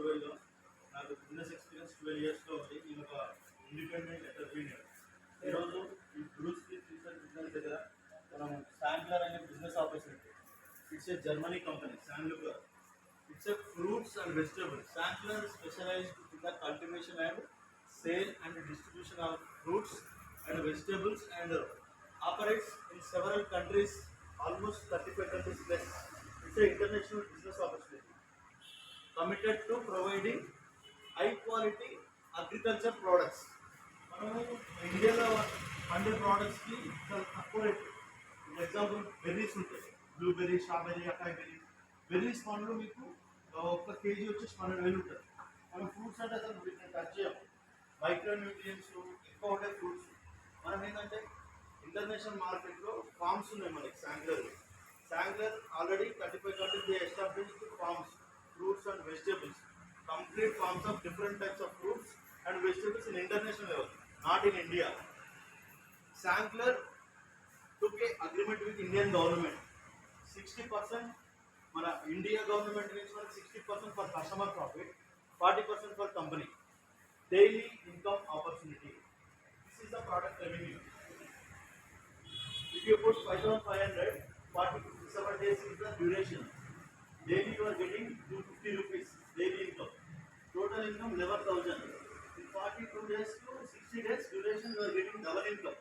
12లో నాకు business experience 12 ఇయర్స్లో ఉంది. నేను ఒక ఇండిపెండెంట్ ఎంటర్‌ప్రెన్యూర్. ఈరోజు ఈ బ్రూస్లీ ఫ్యూచర్ బిజినెస్ దగ్గర మనం శాండ్లర్ అనే business opportunity. It's a Germany company Sandler. It's a fruits and vegetables. Sampler specialized in the cultivation and sale and distribution of fruits and vegetables and operates in several countries, almost 35 countries plus. It's an international business opportunity. Committed to providing high quality agriculture products. మనము ఇండియాలో పండే ప్రోడక్ట్స్కి చాలా తక్కువ rate. Example berries ఉంటాయి, blueberry, strawberry, acai berry. Berries పండ్లు మీకు ఒక KG వచ్చేసి 12,000 ఉంటుంది. మనం ఫ్రూట్స్ అంటే అసలు వీటిని టచ్ చేయం. మైక్రో న్యూట్రియన్స్ ఎక్కువ ఉంటాయి ఫ్రూట్స్. మనం ఏంటంటే ఇంటర్నేషనల్ మార్కెట్లో ఫార్మ్స్ ఉన్నాయి మనకి శాంగ్లర్ already 35 countries they established farms, fruits and vegetables, complete farms of different types of fruits and vegetables in international level, not in India. శాంగ్లర్ took a agreement with Indian government. 60% మన India government నుంచి మనకి 60% for customer profit, 40% for company. Daily income opportunity. This is the product revenue. If you put 5,500, 47 days is the duration. Daily you are getting 250 rupees daily income. Total income 11,000. In 42 days to 60 days duration you are getting double income.